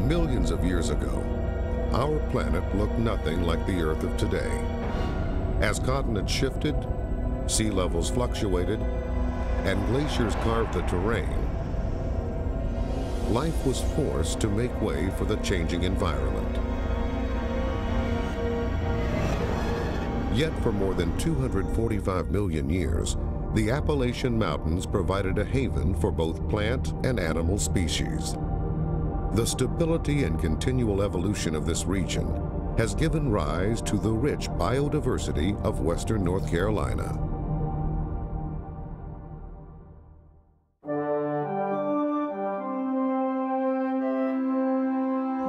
Millions of years ago, our planet looked nothing like the Earth of today. As continents shifted, sea levels fluctuated, and glaciers carved the terrain, life was forced to make way for the changing environment. Yet for more than 245 million years, the Appalachian Mountains provided a haven for both plant and animal species. The stability and continual evolution of this region has given rise to the rich biodiversity of western North Carolina.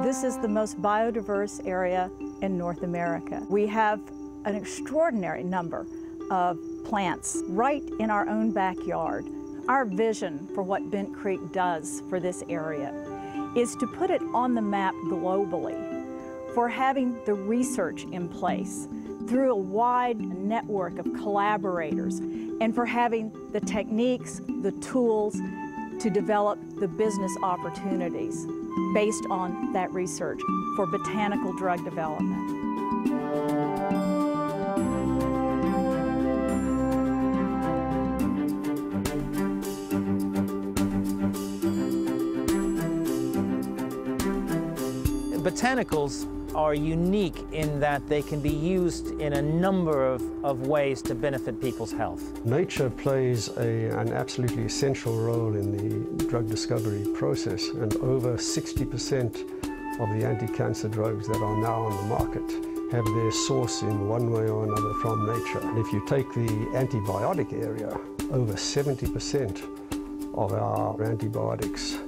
This is the most biodiverse area in North America. We have an extraordinary number of plants right in our own backyard. Our vision for what Bent Creek does for this area is to put it on the map globally for having the research in place through a wide network of collaborators and for having the techniques, the tools to develop the business opportunities based on that research for botanical drug development. Botanicals are unique in that they can be used in a number of ways to benefit people's health. Nature plays an absolutely essential role in the drug discovery process, and over 60% of the anti-cancer drugs that are now on the market have their source in one way or another from nature. And if you take the antibiotic area, over 70% of our antibiotics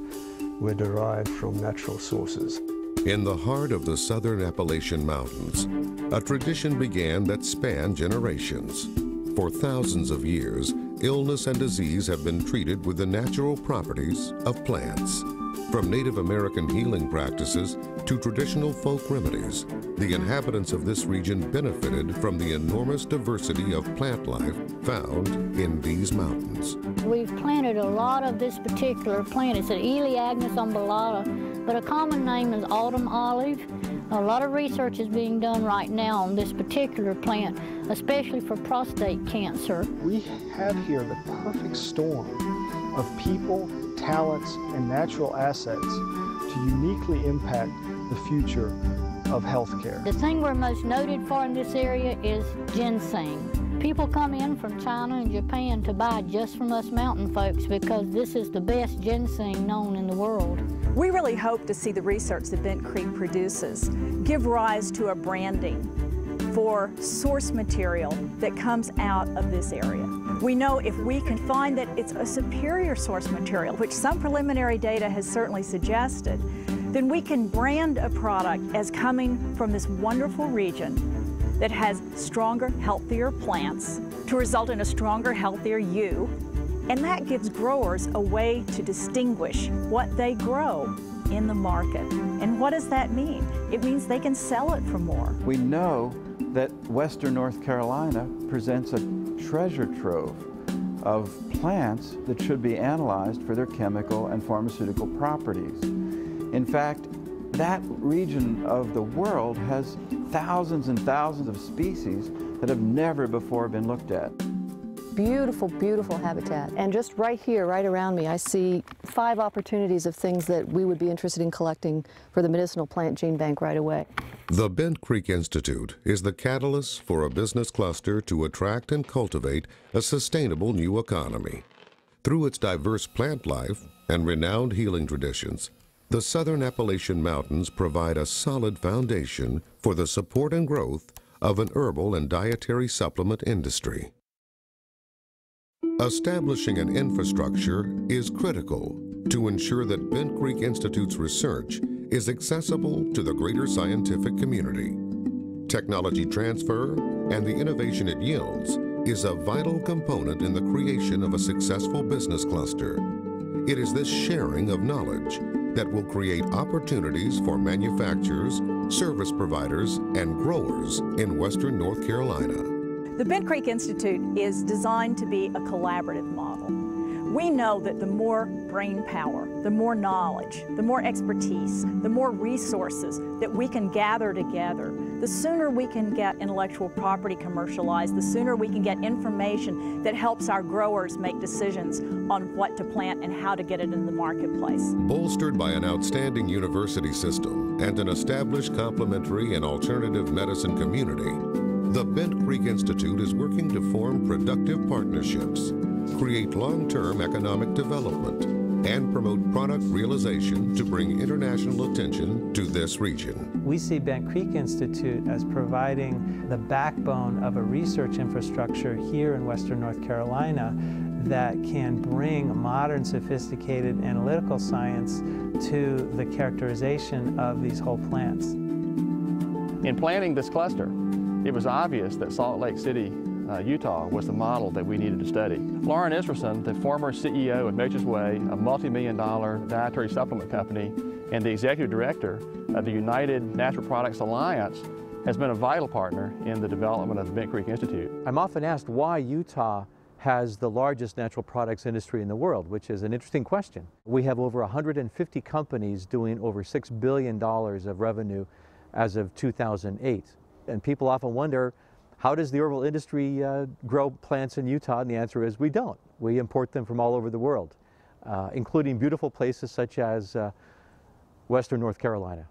were derived from natural sources. In the heart of the southern Appalachian Mountains, a tradition began that spanned generations. For thousands of years, illness and disease have been treated with the natural properties of plants. From Native American healing practices to traditional folk remedies, the inhabitants of this region benefited from the enormous diversity of plant life found in these mountains. We've planted a lot of this particular plant. It's an Elaeagnus umbellata, but a common name is autumn olive. A lot of research is being done right now on this particular plant, especially for prostate cancer. We have here the perfect storm of people, talents, and natural assets to uniquely impact the future of healthcare. The thing we're most noted for in this area is ginseng. People come in from China and Japan to buy just from us mountain folks because this is the best ginseng known in the world. We really hope to see the research that Bent Creek produces give rise to a branding for source material that comes out of this area. We know if we can find that it's a superior source material, which some preliminary data has certainly suggested, then we can brand a product as coming from this wonderful region that has stronger, healthier plants to result in a stronger, healthier you. And that gives growers a way to distinguish what they grow in the market. And what does that mean? It means they can sell it for more. We know that western North Carolina presents a treasure trove of plants that should be analyzed for their chemical and pharmaceutical properties. In fact, that region of the world has thousands and thousands of species that have never before been looked at. Beautiful, beautiful habitat. And just right here, right around me, I see 5 opportunities of things that we would be interested in collecting for the medicinal plant gene bank right away. The Bent Creek Institute is the catalyst for a business cluster to attract and cultivate a sustainable new economy. Through its diverse plant life and renowned healing traditions, the southern Appalachian Mountains provide a solid foundation for the support and growth of an herbal and dietary supplement industry. Establishing an infrastructure is critical to ensure that Bent Creek Institute's research is accessible to the greater scientific community. Technology transfer and the innovation it yields is a vital component in the creation of a successful business cluster. It is this sharing of knowledge that will create opportunities for manufacturers, service providers, and growers in western North Carolina. The Bent Creek Institute is designed to be a collaborative model We know that the more brain power, the more knowledge, the more expertise, the more resources that we can gather together, the sooner we can get intellectual property commercialized, the sooner we can get information that helps our growers make decisions on what to plant and how to get it in the marketplace. Bolstered by an outstanding university system and an established complementary and alternative medicine community, the Bent Creek Institute is working to form productive partnerships, create long-term economic development, and promote product realization to bring international attention to this region. We see Bent Creek Institute as providing the backbone of a research infrastructure here in Western North Carolina that can bring modern, sophisticated analytical science to the characterization of these whole plants. In planning this cluster, it was obvious that Salt Lake City, Utah was the model that we needed to study. Lauren Isverson, the former CEO of Nature's Way, a multi-million-dollar dietary supplement company, and the executive director of the United Natural Products Alliance, has been a vital partner in the development of the Bent Creek Institute. I'm often asked why Utah has the largest natural products industry in the world, which is an interesting question. We have over 150 companies doing over $6 billion of revenue as of 2008. And people often wonder, how does the herbal industry grow plants in Utah? And the answer is we don't. We import them from all over the world, including beautiful places such as Western North Carolina.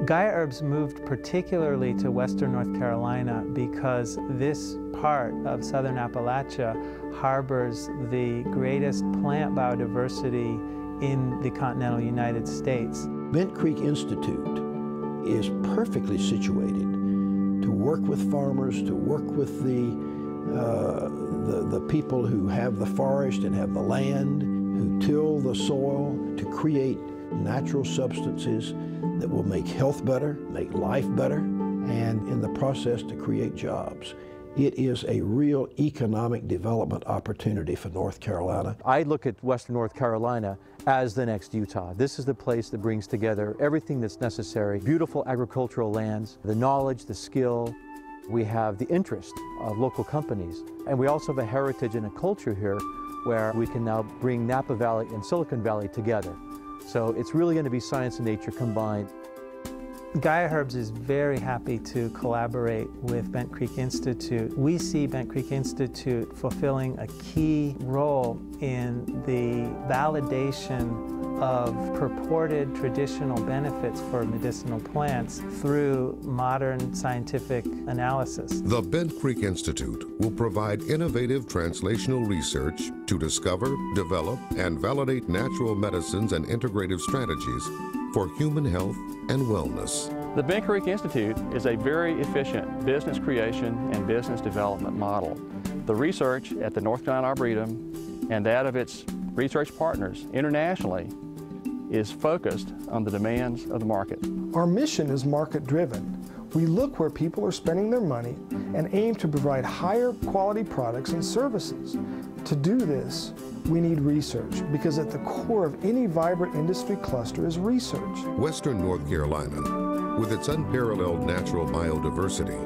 Gaia Herbs moved particularly to Western North Carolina because this part of Southern Appalachia harbors the greatest plant biodiversity in the continental United States. Bent Creek Institute is perfectly situated to work with farmers, to work with the people who have the forest and have the land, who till the soil, to create natural substances that will make health better, make life better, and in the process to create jobs. It is a real economic development opportunity for North Carolina. I look at Western North Carolina as the next Utah. This is the place that brings together everything that's necessary. Beautiful agricultural lands, the knowledge, the skill. We have the interest of local companies. And we also have a heritage and a culture here where we can now bring Napa Valley and Silicon Valley together. So it's really going to be science and nature combined. Gaia Herbs is very happy to collaborate with Bent Creek Institute. We see Bent Creek Institute fulfilling a key role in the validation of purported traditional benefits for medicinal plants through modern scientific analysis. The Bent Creek Institute will provide innovative translational research to discover, develop, and validate natural medicines and integrative strategies for human health and wellness. The Bent Creek Institute is a very efficient business creation and business development model. The research at the North Carolina Arboretum and that of its research partners internationally is focused on the demands of the market. Our mission is market-driven. We look where people are spending their money and aim to provide higher quality products and services. To do this, we need research, because at the core of any vibrant industry cluster is research. Western North Carolina, with its unparalleled natural biodiversity,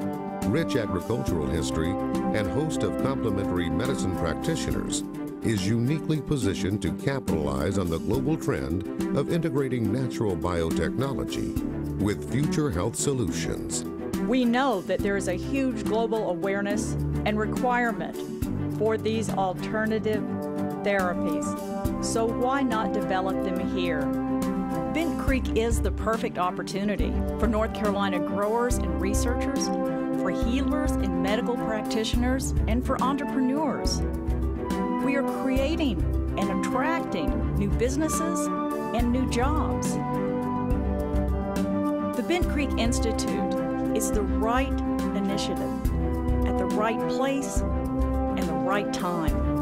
rich agricultural history, and host of complementary medicine practitioners, is uniquely positioned to capitalize on the global trend of integrating natural biotechnology with future health solutions. We know that there is a huge global awareness and requirement for these alternative therapies. So why not develop them here? Bent Creek is the perfect opportunity for North Carolina growers and researchers, for healers and medical practitioners, and for entrepreneurs. We are creating and attracting new businesses and new jobs. The Bent Creek Institute is the right initiative at the right place and the right time.